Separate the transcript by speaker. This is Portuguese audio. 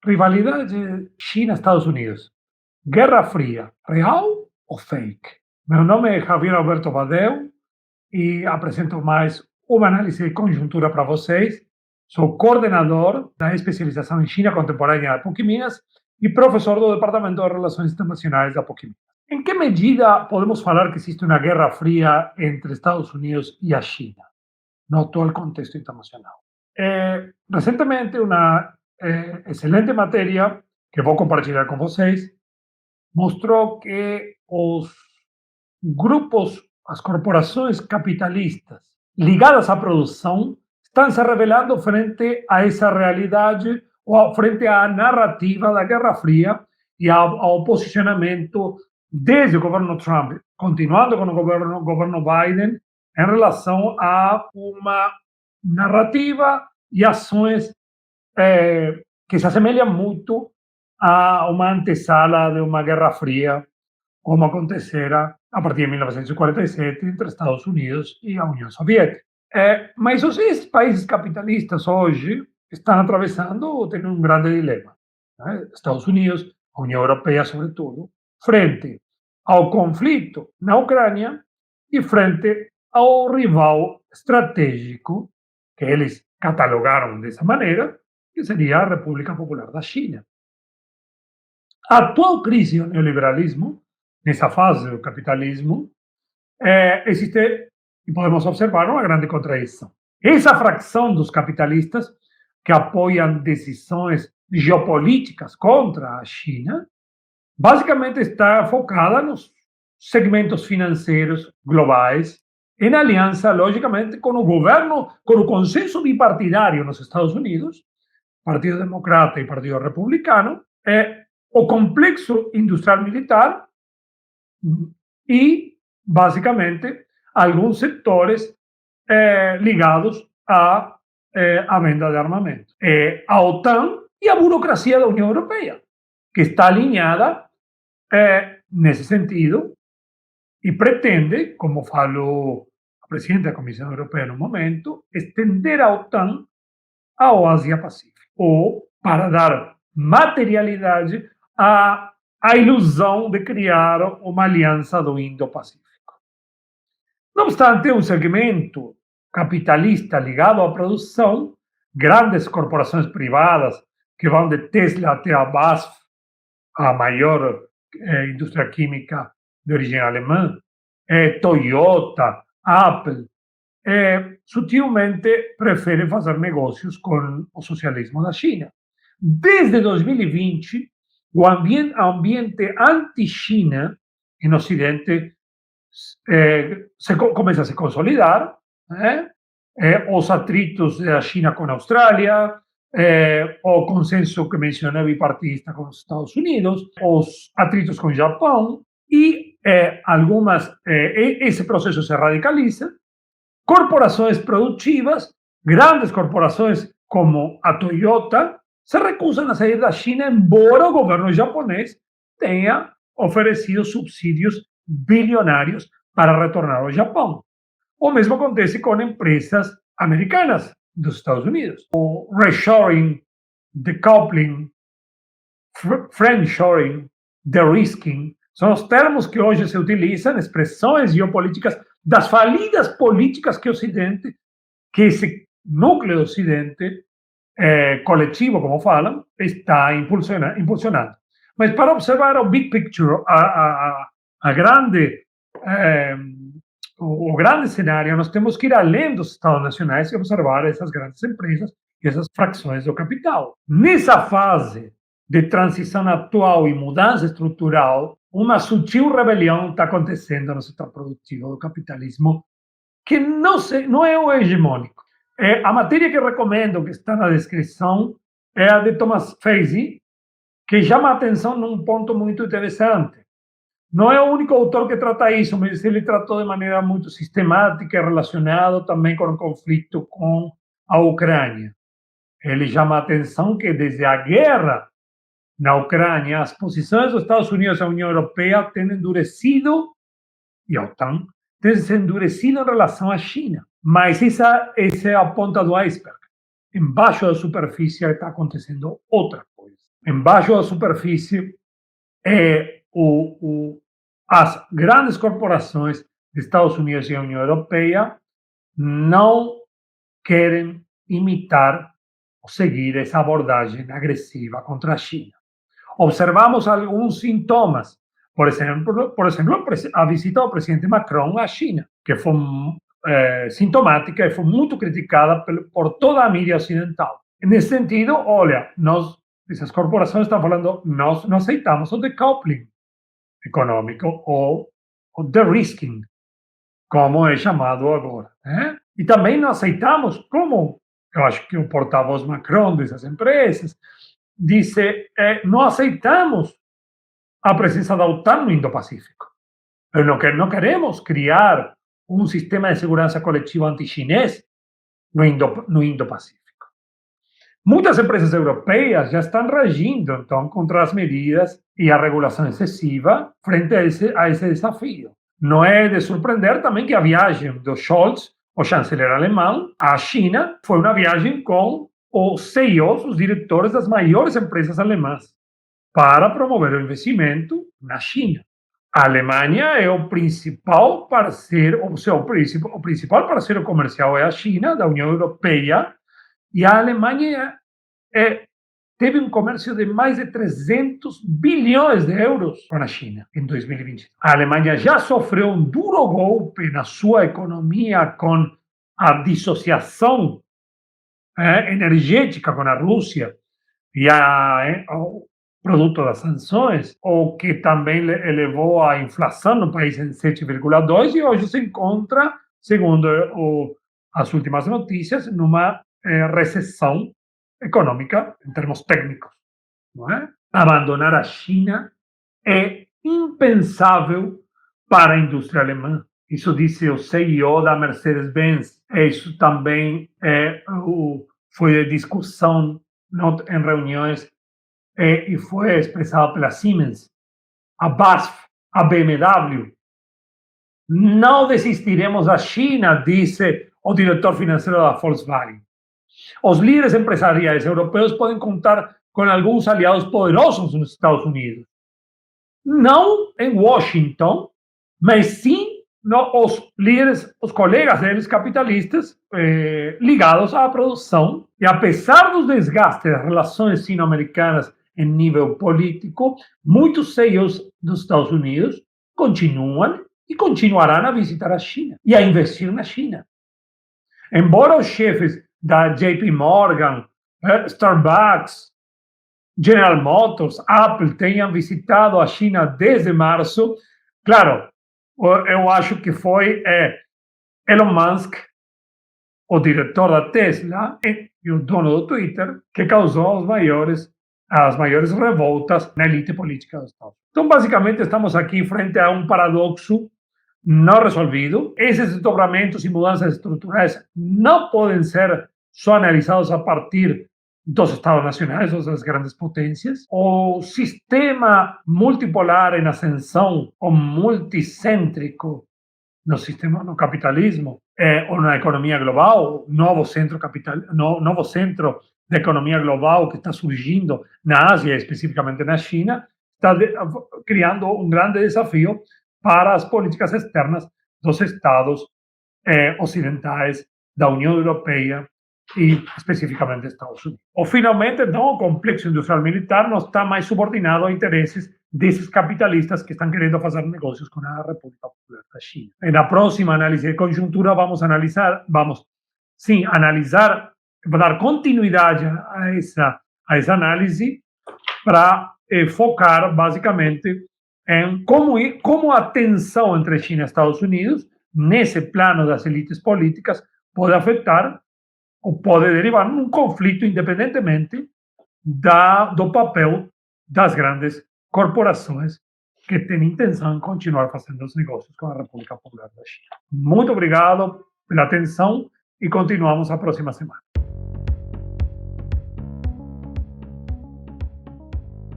Speaker 1: Rivalidade China-Estados Unidos. Guerra Fria, real ou fake? Meu nome é Javier Alberto Badeu e apresento mais uma análise de conjuntura para vocês. Sou coordenador da especialização em China contemporânea da PUC Minas e professor do Departamento de Relações Internacionais da PUC Minas. Em que medida podemos falar que existe uma guerra fria entre Estados Unidos e a China no atual contexto internacional? Recentemente, uma excelente matéria que vou compartilhar com vocês mostrou que os grupos, as corporações capitalistas ligadas à produção estão se revelando frente a essa realidade ou frente à narrativa da Guerra Fria e ao posicionamento desde o governo Trump, continuando com o governo Biden, em relação a uma narrativa e ações que se assemelham muito a uma antessala de uma Guerra Fria, como acontecera a partir de 1947 entre Estados Unidos e a União Soviética. Mas esses países capitalistas hoje estão atravessando, têm um grande dilema. Né? Estados Unidos, a União Europeia, sobretudo, frente ao conflito na Ucrânia e frente ao rival estratégico que eles catalogaram dessa maneira, que seria a República Popular da China. A atual crise do neoliberalismo, nessa fase do capitalismo, existe, e podemos observar, uma grande contradição. Essa fração dos capitalistas que apoiam decisões geopolíticas contra a China, basicamente está focada nos segmentos financeiros globais, em aliança, logicamente, com o governo, com o consenso bipartidário nos Estados Unidos, Partido Democrata e Partido Republicano, o complexo industrial militar e, basicamente, alguns setores ligados à venda de armamento. A OTAN e a burocracia da União Europeia, que está alinhada nesse sentido e pretende, como falou a presidente da Comissão Europeia no momento, estender a OTAN ao Ásia-Pacífico, ou para dar materialidade à ilusão de criar uma aliança do Indo-Pacífico. Não obstante, um segmento capitalista ligado à produção, grandes corporações privadas que vão de Tesla até a BASF, a maior indústria química de origem alemã, Toyota, Apple, sutilmente preferem fazer negócios com o socialismo da China. Desde 2020, o ambiente anti-China no Ocidente começa a se consolidar, os atritos da China com a Austrália, o consenso que mencionei bipartidista com os Estados Unidos, os atritos com o Japão, e esse processo se radicaliza. Corporações produtivas, grandes corporações como a Toyota, se recusam a sair da China, embora o governo japonês tenha oferecido subsídios bilionários para retornar ao Japão. O mesmo acontece com empresas americanas dos Estados Unidos. O reshoring, decoupling, friendshoring, de-risking, são os termos que hoje se utilizam, expressões geopolíticas das falidas políticas que o Ocidente, que esse núcleo do Ocidente coletivo, como falam, está impulsionando. Mas para observar o big picture, o grande cenário, nós temos que ir além dos Estados nacionais e observar essas grandes empresas e essas frações do capital. Nessa fase de transição atual e mudança estrutural, uma sutil rebelião está acontecendo no setor produtivo do capitalismo, que não é o hegemônico. A matéria que recomendo, que está na descrição, é a de Thomas Fazy, que chama a atenção num ponto muito interessante. Não é o único autor que trata isso, mas ele tratou de maneira muito sistemática e relacionado também com o conflito com a Ucrânia. Ele chama a atenção que desde a guerra na Ucrânia, as posições dos Estados Unidos e da União Europeia têm endurecido, e a OTAN tem se endurecido em relação à China. Mas essa é a ponta do iceberg. Embaixo da superfície está acontecendo outra coisa. embaixo da superfície, as grandes corporações de Estados Unidos e a União Europeia não querem imitar ou seguir essa abordagem agressiva contra a China. Observamos alguns sintomas, por exemplo, a visita do presidente Macron à China, que foi sintomática e foi muito criticada por toda a mídia ocidental. Nesse sentido, olha, essas corporações estão falando, nós não aceitamos o decoupling econômico ou de-risking, como é chamado agora. Né? E também não aceitamos, como eu acho que o porta-voz Macron dessas empresas disse, não aceitamos a presença da OTAN no Indo-Pacífico. Não queremos criar um sistema de segurança coletiva anti-chinês no Indo-Pacífico. Muitas empresas europeias já estão reagindo, então, contra as medidas e a regulação excessiva frente a esse desafio. Não é de surpreender também que a viagem do Scholz, o chanceler alemão, à China, foi uma viagem com os CEOs, os diretores das maiores empresas alemãs, para promover o investimento na China. A Alemanha é o principal parceiro, o principal parceiro comercial é a China, da União Europeia, e a Alemanha teve um comércio de mais de 300 bilhões de euros com a China em 2020. A Alemanha já sofreu um duro golpe na sua economia com a dissociação energética com a Rússia e o produto das sanções, o que também elevou a inflação no país em 7,2%, e hoje se encontra, segundo as últimas notícias, numa recessão econômica em termos técnicos. Não é? Abandonar a China é impensável para a indústria alemã. Isso disse o CEO da Mercedes-Benz. Isso também foi de discussão em reuniões e foi expressado pela Siemens, a BASF, a BMW. Não desistiremos da China, disse o diretor financeiro da Volkswagen. Os líderes empresariais europeus podem contar com alguns aliados poderosos nos Estados Unidos. Não em Washington, mas sim os líderes, os colegas deles capitalistas ligados à produção. E apesar dos desgastes das relações sino-americanas em nível político, muitos CEOs dos Estados Unidos continuam e continuarão a visitar a China e a investir na China. Embora os chefes da JP Morgan, Starbucks, General Motors, Apple tenham visitado a China desde março, claro, eu acho que foi Elon Musk, o diretor da Tesla e o dono do Twitter, que causou as maiores revoltas na elite política dos Estados Unidos. Então, basicamente, estamos aqui frente a um paradoxo não resolvido. Esses desdobramentos e mudanças estruturais não podem ser só analisados a partir dos Estados nacionais, ou das grandes potências. O sistema multipolar em ascensão, ou multicêntrico no capitalismo, ou na economia global, novo centro da economia global que está surgindo na Ásia, especificamente na China, está criando um grande desafio para as políticas externas dos Estados ocidentais, da União Europeia e especificamente Estados Unidos. Ou, finalmente, então, o complexo industrial militar não está mais subordinado a interesses desses capitalistas que estão querendo fazer negócios com a República Popular da China. Na próxima análise de conjuntura vamos analisar, dar continuidade a essa análise para focar basicamente em como a tensão entre China e Estados Unidos, nesse plano das elites políticas, pode afetar ou pode derivar num conflito, independentemente do papel das grandes corporações que têm intenção de continuar fazendo os negócios com a República Popular da China. Muito obrigado pela atenção e continuamos a próxima semana.